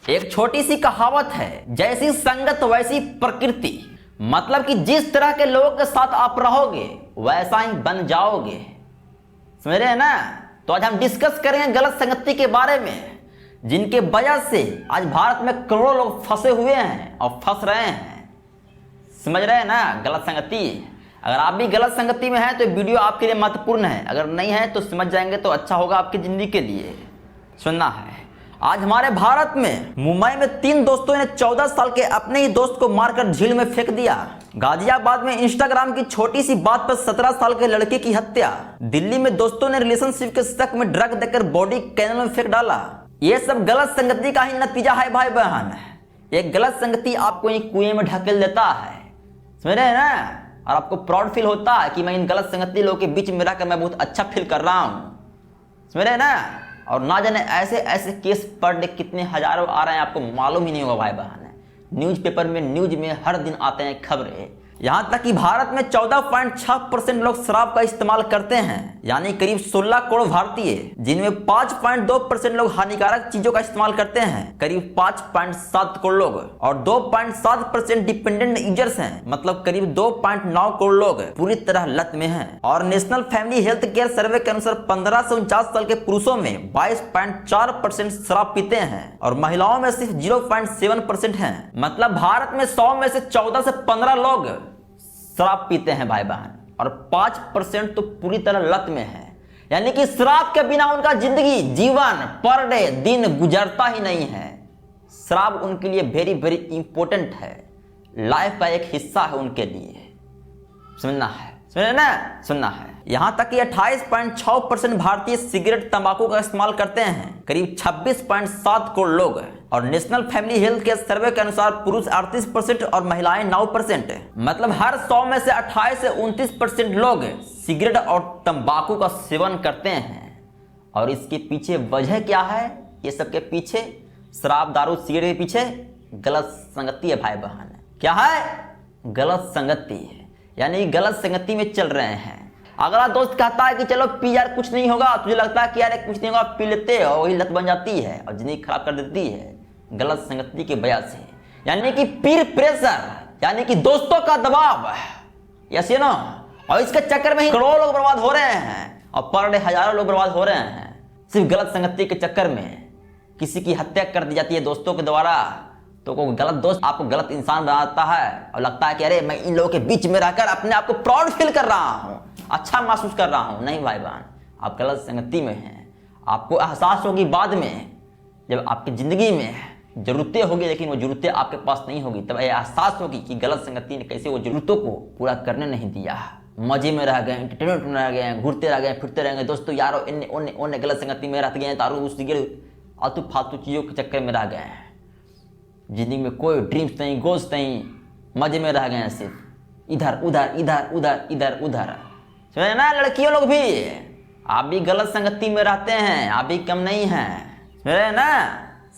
एक छोटी सी कहावत है, जैसी संगत वैसी प्रकृति। मतलब कि जिस तरह के लोगों के साथ आप रहोगे वैसा ही बन जाओगे। समझ रहे हैं ना। तो आज हम डिस्कस करेंगे गलत संगति के बारे में, जिनके वजह से आज भारत में करोड़ों लोग फंसे हुए हैं और फंस रहे हैं। समझ रहे हैं ना। गलत संगति, अगर आप भी गलत संगति में हैं तो वीडियो आपके लिए महत्वपूर्ण है। अगर नहीं है तो समझ जाएंगे तो अच्छा होगा आपकी जिंदगी के लिए। सुनना है, आज हमारे भारत में मुंबई में 3 दोस्तों ने 14 साल के अपने ही दोस्त को मारकर झील में फेंक दिया। गाजियाबाद में इंस्टाग्राम की छोटी सी बात पर 17 साल के लड़के की हत्या। दिल्ली में दोस्तों ने रिलेशनशिप के शक में ड्रग देकर बॉडी कैनल में फेंक डाला। ये सब गलत संगति का ही नतीजा है भाई बहन। एक गलत संगति आपको एक कुएं में ढकेल देता है। समझ रहे हैं ना। और आपको प्राउड फील होता है कि मैं इन गलत संगति लोगों के बीच में रहकर मैं बहुत अच्छा फील कर रहा हूँ। समझ रहे हैं ना। और ना जाने ऐसे ऐसे केस पर डे कितने हजारों आ रहे हैं, आपको मालूम ही नहीं होगा भाई बहन। न्यूज़पेपर में न्यूज में हर दिन आते हैं खबरें। यहाँ तक कि भारत में 14.6% लोग शराब का इस्तेमाल करते हैं, यानी करीब 16 करोड़ भारतीय, जिनमें 5.2% लोग हानिकारक चीजों का इस्तेमाल करते हैं, करीब 5.7 करोड़ लोग, और 2.7% डिपेंडेंट यूजर्स हैं, मतलब करीब 2.9 करोड़ लोग पूरी तरह लत में हैं। और नेशनल फैमिली हेल्थ केयर सर्वे के अनुसार 15 से 49 साल के पुरुषों में 22.4% शराब पीते हैं और महिलाओं में सिर्फ 0.7% हैं। मतलब भारत में 100 में से 14 से 15 लोग शराब पीते हैं भाई बहन, और 5% तो पूरी तरह लत में है। यानी कि शराब के बिना उनका जिंदगी जीवन पर डे दिन गुजरता ही नहीं है। शराब उनके लिए वेरी वेरी इंपॉर्टेंट है, लाइफ का एक हिस्सा है उनके लिए। समझना है, समझे ना। सुनना है, यहां तक कि 28.6% भारतीय सिगरेट तंबाकू का इस्तेमाल करते हैं, करीब 26.7 करोड़ लोग। और नेशनल फैमिली हेल्थ केयर सर्वे के अनुसार पुरुष 38% और महिलाएं 9%। मतलब हर 100 में से 28 से 29% लोग सिगरेट और तंबाकू का सेवन करते हैं। और इसके पीछे वजह क्या है? ये सब के पीछे शराब दारू सिगरेट के पीछे गलत संगति है भाई बहन। क्या है? गलत संगति है, यानी गलत संगति में चल रहे हैं। अगला दोस्त कहता है कि चलो पी यार कुछ नहीं होगा, तुझे लगता है कि यार कुछ नहीं होगा, पी लेते हो, वही लत बन जाती है और जिंदगी खराब कर देती है गलत संगति की वजह से। यानी कि पीर प्रेशर, यानी कि दोस्तों का दबाव, यस यू नो। और इसके चक्कर में ही करोड़ों लोग बर्बाद हो रहे हैं और पर डे हजारों लोग बर्बाद हो रहे हैं सिर्फ गलत संगति के चक्कर में। किसी की हत्या कर दी जाती है दोस्तों के द्वारा, तो कोई गलत दोस्त आपको गलत इंसान बनाता है और लगता है कि अरे मैं इन लोगों के बीच में रहकर अपने आप को प्राउड फील कर रहा हूँ, अच्छा महसूस कर रहा हूँ। नहीं भाई बहन, आप गलत संगति में हैं। आपको एहसास होगी बाद में, जब आपकी जिंदगी में जरूरतें होगी लेकिन वो जरूरतें आपके पास नहीं होगी, तब यह एहसास होगी कि गलत संगति ने कैसे वो जरूरतों को पूरा करने नहीं दिया। मजे में रह गए, एंटरटेनमेंट में रह गए, घूरते रह गए, फिरते रह गए, दोस्तों यारों इन्ने ओन्ने ओन्ने गलत संगति में रहते गए, दारू सिगरेट आलतू फालतू चीज़ों के चक्कर में रह गए हैं। जिंदगी में कोई ड्रीम्स नहीं, गोल्स नहीं, मजे में रह गए हैं, सिर्फ इधर उधर इधर उधर इधर उधर। समझे ना। लड़कियों लोग भी, आप भी गलत संगति में रहते हैं, आप भी कम नहीं हैं। समझे ना।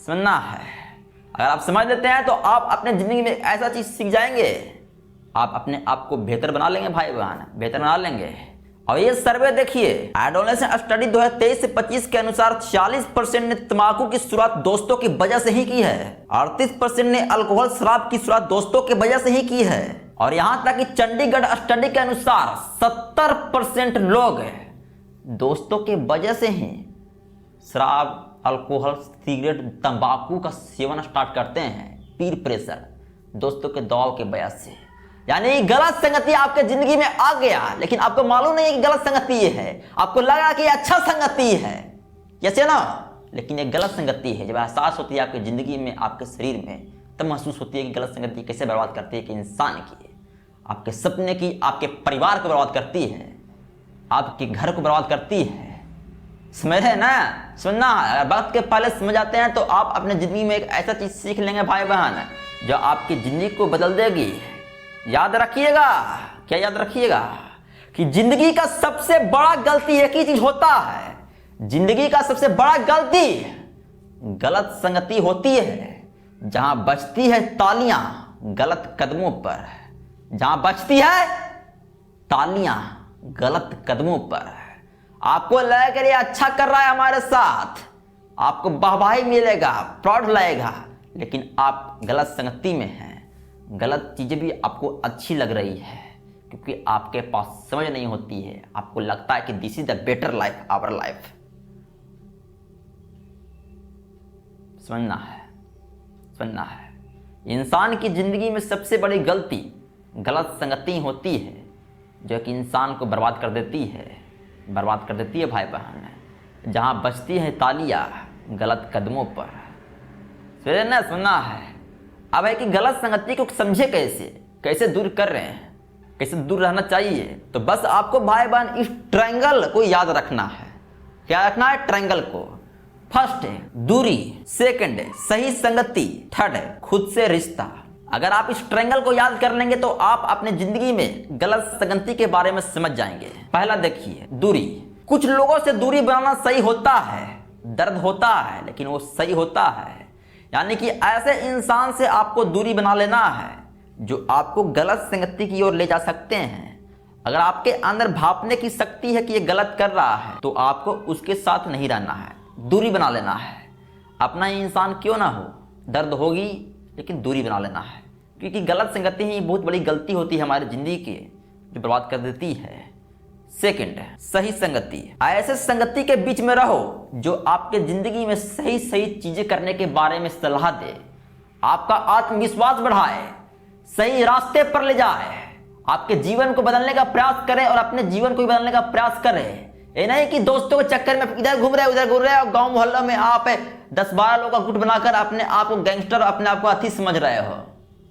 सुनना है, अगर आप समझ लेते हैं तो आप अपने जिंदगी में ऐसा चीज सीख जाएंगे, आप अपने आप को बेहतर बना लेंगे भाई बहन, बेहतर बना लेंगे। और ये सर्वे देखिए, एडोलेसेंट स्टडी 2023 से 25 के अनुसार 40% ने तंबाकू की शुरुआत दोस्तों की वजह से ही की है, 38% ने अल्कोहल शराब की शुरुआत दोस्तों की वजह से ही की है। और यहां तक कि चंडीगढ़ स्टडी के अनुसार 70% लोग दोस्तों के वजह से ही शराब अल्कोहल सिगरेट तंबाकू का सेवन स्टार्ट करते हैं। पीर प्रेशर, दोस्तों के दबाव के वजह से। यानी गलत संगति आपके जिंदगी में आ गया, लेकिन आपको मालूम नहीं है कि गलत संगति ये है। आपको लगा कि अच्छा संगति है, जैसे ना, लेकिन ये गलत संगति है। जब एहसास होती है आपकी जिंदगी में, आपके शरीर में, तब महसूस होती है कि गलत संगति कैसे बर्बाद करती है कि इंसान की, आपके सपने की, आपके परिवार को बर्बाद करती है, आपके घर को बर्बाद करती है। समझ रहे ना। सुनना, अगर वक्त के पहले समझ आते हैं तो आप अपने जिंदगी में एक ऐसा चीज सीख लेंगे भाई बहन जो आपकी जिंदगी को बदल देगी। याद रखिएगा, क्या याद रखिएगा कि जिंदगी का सबसे बड़ा गलती एक ही चीज होता है। जिंदगी का सबसे बड़ा गलती गलत संगति होती है, जहां बजती है तालियां गलत कदमों पर, जहां बजती है तालियां गलत कदमों पर। आपको लगेगा ये अच्छा कर रहा है हमारे साथ, आपको वाहवाही मिलेगा, प्राउड लगेगा, लेकिन आप गलत संगति में हैं, गलत चीज़ें भी आपको अच्छी लग रही है क्योंकि आपके पास समझ नहीं होती है। आपको लगता है कि this is the better life, our life. समझना है। इंसान की जिंदगी में सबसे बड़ी गलती गलत संगति होती है जो कि इंसान को बर्बाद कर देती है भाई बहन। जहाँ बजती है तालियां गलत कदमों पर। सुनना है। अब है कि गलत संगति को समझे कैसे दूर कर रहे हैं, कैसे दूर रहना चाहिए। तो बस आपको भाई बहन इस ट्रायंगल को याद रखना है। क्या रखना है? ट्रायंगल को। फर्स्ट है दूरी, सेकंड है सही संगति, थर्ड है खुद से रिश्ता। अगर आप इस ट्रायंगल को याद कर लेंगे तो आप अपने जिंदगी में गलत संगति के बारे में समझ जाएंगे। पहला देखिए दूरी। कुछ लोगों से दूरी बनाना सही होता है, दर्द होता है लेकिन वो सही होता है। यानी कि ऐसे इंसान से आपको दूरी बना लेना है जो आपको गलत संगति की ओर ले जा सकते हैं। अगर आपके अंदर भापने की शक्ति है कि ये गलत कर रहा है तो आपको उसके साथ नहीं रहना है, दूरी बना लेना है। अपना ही इंसान क्यों ना हो, दर्द होगी लेकिन दूरी बना लेना है। क्योंकि गलत संगति ही बहुत बड़ी गलती होती है हमारी जिंदगी की, जो बर्बाद कर देती है। सेकंड है सही संगति। ऐसे संगति के बीच में रहो जो आपके जिंदगी में सही चीजें करने के बारे में सलाह दे, आपका आत्मविश्वास बढ़ाए, सही रास्ते पर ले जाए, आपके जीवन को बदलने का प्रयास करे और अपने जीवन को भी बदलने का प्रयास करे। ये नहीं कि दोस्तों के चक्कर में इधर घूम रहे उधर घूम रहे और गांव मोहल्ला में आप 10-12 लोगों का गुट बनाकर अपने आप को गैंगस्टर, अपने आप को अति समझ रहे हो,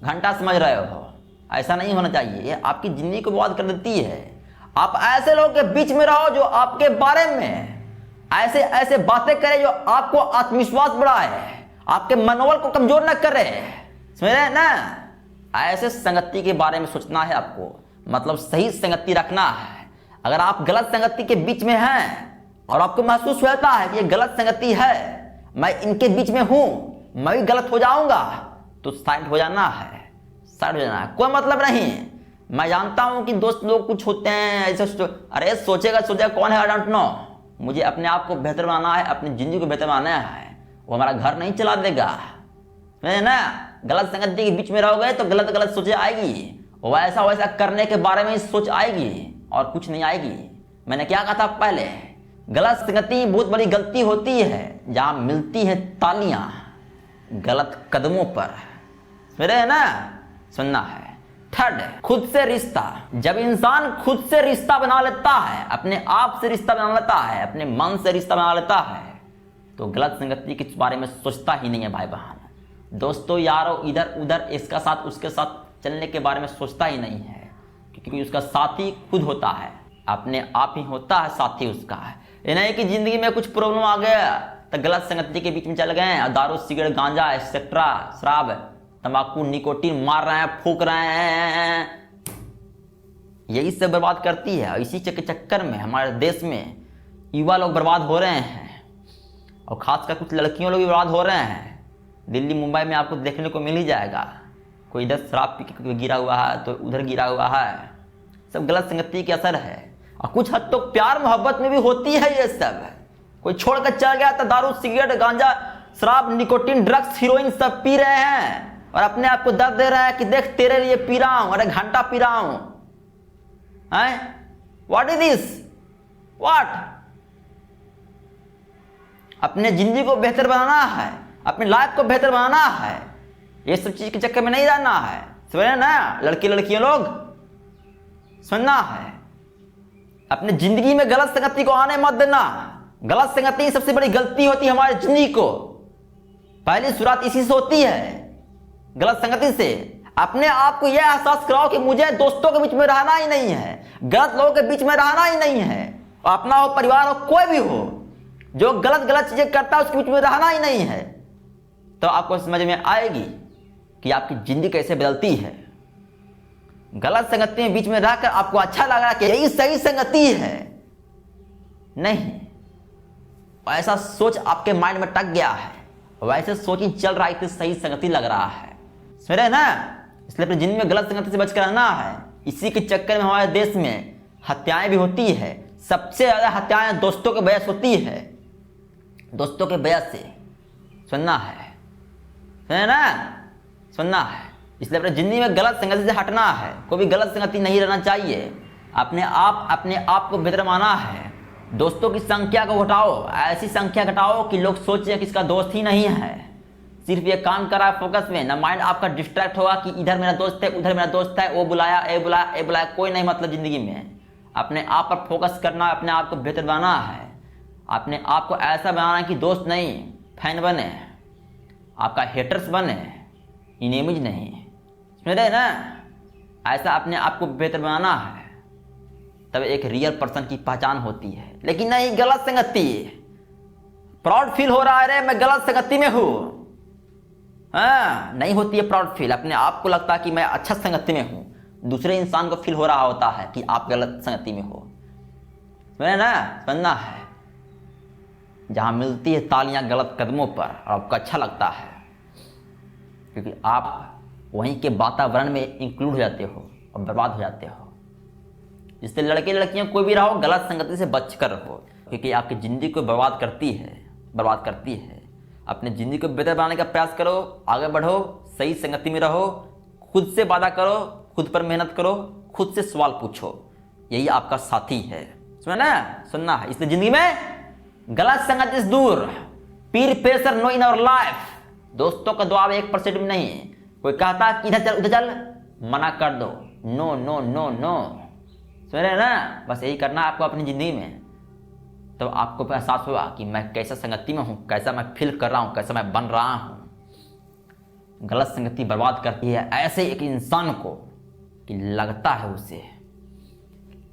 घंटा समझ रहे हो। ऐसा नहीं होना चाहिए, ये आपकी जिंदगी को बर्बाद कर देती है। आप ऐसे लोगों के बीच में रहो जो आपके बारे में ऐसे बातें करे जो आपको आत्मविश्वास बढ़ाए, आपके मनोबल को कमजोर न करे। समझ रहे हैं ना? ऐसे संगति के बारे में सोचना है आपको, मतलब सही संगति रखना है। अगर आप गलत संगति के बीच में हैं और आपको महसूस होता है कि ये गलत संगति है, मैं इनके बीच में हूं, मैं भी गलत हो जाऊंगा, तो साइड हो जाना है। कोई मतलब नहीं। मैं जानता हूं कि दोस्त लोग कुछ होते हैं ऐसे, अरे सोचेगा कौन है, आई डोंट नो। मुझे अपने आप को बेहतर बनाना है, अपनी जिंदगी को बेहतर बनाना है। वो हमारा घर नहीं चला देगा, है ना? गलत संगति के बीच में रहोगे तो गलत सोचें आएगी, वैसा करने के बारे में सोच आएगी और कुछ नहीं आएगी। मैंने क्या कहा था पहले, गलत संगति बहुत बड़ी गलती होती है जहां मिलती है तालियां गलत कदमों पर। समझ रहे हैं ना? सुनना है। थर्ड है खुद से रिश्ता। जब इंसान खुद से रिश्ता बना लेता है, अपने आप से रिश्ता बना लेता है, अपने मन से रिश्ता बना लेता है, तो गलत संगति के बारे में सोचता ही नहीं है भाई बहन। दोस्तों यारों इधर उधर इसका साथ उसके साथ चलने के बारे में सोचता ही नहीं है, क्योंकि उसका साथी खुद होता है, अपने आप ही होता है साथी उसका है। ये नहीं कि जिंदगी में कुछ प्रॉब्लम आ गया तो गलत संगति के बीच में चल गए और दारू सिगरेट गांजा एक्सेट्रा शराब तंबाकू निकोटीन मार रहे हैं, फूक रहे हैं। यही सब बर्बाद करती है। इसी चक्कर में हमारे देश में युवा लोग बर्बाद हो रहे हैं और खासकर कुछ लड़कियों लोग भी बर्बाद हो रहे हैं। दिल्ली मुंबई में आपको देखने को मिल ही जाएगा, कोई इधर शराब पी के गिरा हुआ है तो उधर गिरा हुआ है। सब गलत संगति के असर है। और कुछ हद तो प्यार मोहब्बत में भी होती है ये सब। कोई छोड़कर चल गया तो दारू सिगरेट गांजा शराब निकोटीन ड्रग्स हीरोइन सब पी रहे हैं और अपने आप को दर्द दे रहा है कि देख तेरे लिए पी रहा हूं, अरे घंटा पी रहा हूं। What is this? व्हाट? अपने जिंदगी को बेहतर बनाना है, अपनी लाइफ को बेहतर बनाना है, ये सब चीज के चक्कर में नहीं रहना है। समझे ना? लड़कियां लोग सुनना है, अपनी जिंदगी में गलत संगति को आने मत देना। गलत संगति सबसे बड़ी गलती होती है हमारी जिंदगी को। पहली शुरुआत इसी से होती है, गलत संगति से। अपने आप को यह एहसास कराओ कि मुझे दोस्तों के बीच में रहना ही नहीं है, गलत लोगों के बीच में रहना ही नहीं है। अपना हो, परिवार हो, कोई भी हो, जो गलत चीजें करता है उसके बीच में रहना ही नहीं है। तो आपको समझ में आएगी कि आपकी जिंदगी कैसे बदलती है। गलत संगति में बीच में रहकर आपको अच्छा लग रहा है कि यही सही संगति है, नहीं, ऐसा सोच आपके माइंड में टक गया है, वैसे सोच ही चल रहा है कि सही संगति लग रहा है। समझ रहे ना? इसलिए अपनी जिंदगी में गलत संगति से बचकर रहना है। इसी के चक्कर में हमारे देश में हत्याएं भी होती है। सबसे ज्यादा हत्याएं दोस्तों के वजह से होती है, दोस्तों के वजह से। सुनना है सुने ना, सुनना है। इसलिए अपने जिंदगी में गलत संगति से हटना है, कोई भी गलत संगति नहीं रहना चाहिए। अपने आप को बेहतर माना है। दोस्तों की संख्या को घटाओ, ऐसी संख्या घटाओ कि लोग सोचें कि इसका दोस्त ही नहीं है, सिर्फ ये काम कर रहा है फोकस में, ना माइंड आपका डिस्ट्रैक्ट होगा कि इधर मेरा दोस्त है, उधर मेरा दोस्त है, वो बुलाया, ए बुलाया, ए बुलाया, कोई नहीं मतलब जिंदगी में। अपने आप पर फोकस करना है, अपने आप को बेहतर बनाना है, अपने आप को ऐसा बनाना है कि दोस्त नहीं फैन बने, आपका हेटर्स बने, इनेमिज नहीं, समझ रहे ना। ऐसा अपने आप को बेहतर बनाना है, तब एक रियल पर्सन की पहचान होती है। लेकिन नहीं, गलत संगति, प्राउड फील हो रहा है, अरे मैं गलत संगति में हूं, हाँ नहीं होती है प्राउड फील। अपने आप को लगता है कि मैं अच्छा संगति में हूं, दूसरे इंसान को फील हो रहा होता है कि आप गलत संगति में हो, समझे ना। समझना है, जहां मिलती है तालियां गलत कदमों पर और आपको अच्छा लगता है, क्योंकि आप वहीं के वातावरण में इंक्लूड हो जाते हो और बर्बाद हो जाते हो। इसलिए लड़के लड़कियां कोई भी रहो, गलत संगति से बच कर रहो, क्योंकि आपकी ज़िंदगी को बर्बाद करती है। अपने ज़िंदगी को बेहतर बनाने का प्रयास करो, आगे बढ़ो, सही संगति में रहो, खुद से वादा करो, खुद पर मेहनत करो, खुद से सवाल पूछो, यही आपका साथी है, समझ ना। सुनना है, इसलिए ज़िंदगी में गलत संगति से दूर। Peer pressure no in our life, दोस्तों का दबाव 1% भी नहीं है। कोई कहता कि इधर चल उधर चल, मना कर दो, नो नो नो नो, समझ रहे ना। बस यही करना आपको अपनी ज़िंदगी में, तब तो आपको एहसास होगा कि मैं कैसा संगति में हूँ, कैसा मैं फील कर रहा हूँ, कैसा मैं बन रहा हूँ। गलत संगति बर्बाद करती है ऐसे एक इंसान को कि लगता है उसे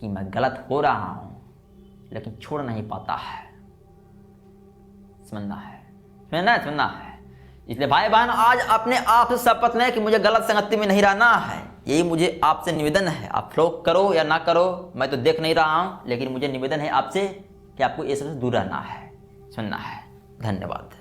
कि मैं गलत हो रहा हूँ, लेकिन छोड़ नहीं पाता है। समझना है। इसलिए भाई बहन, आज अपने आप से शपथ लें कि मुझे गलत संगति में नहीं रहना है। यही मुझे आपसे निवेदन है। आप फ्लो करो या ना करो, मैं तो देख नहीं रहा हूँ, लेकिन मुझे निवेदन है आपसे कि आपको ये सबसे दूर रहना है। सुनना है। धन्यवाद।